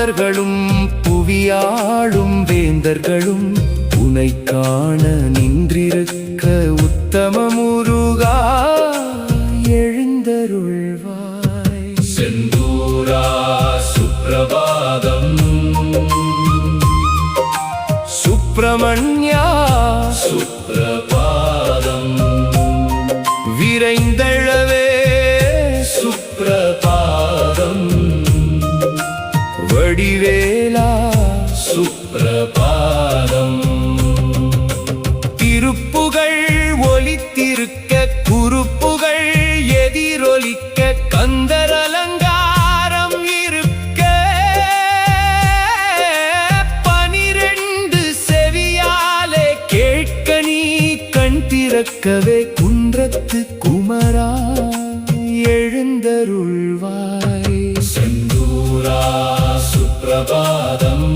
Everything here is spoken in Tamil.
மாதர்களும் புவியாளும் வேந்தர்களும் உனை காண நின்றிருக்க உத்தம முருகா எழுந்தருள்வாய். செந்தூரா சுப்ரபாதம், சுப்பிரமணியா சுப்ரபாதம், விரைந்தழவே சுப்ரபாதம், வடிவேலா சுப்ரபாதம். திருப்புகள் ஒலித்திருக்க குறுப்புகள் எதிரொலிக்க கந்தர் அலங்காரம் இருக்க 12 செவியாலே கேட்க நீ கண் திறக்கவே குன்றத்து குமரா எழுந்தருள்வாய். செந்தூரா சுப்ரபாதம்,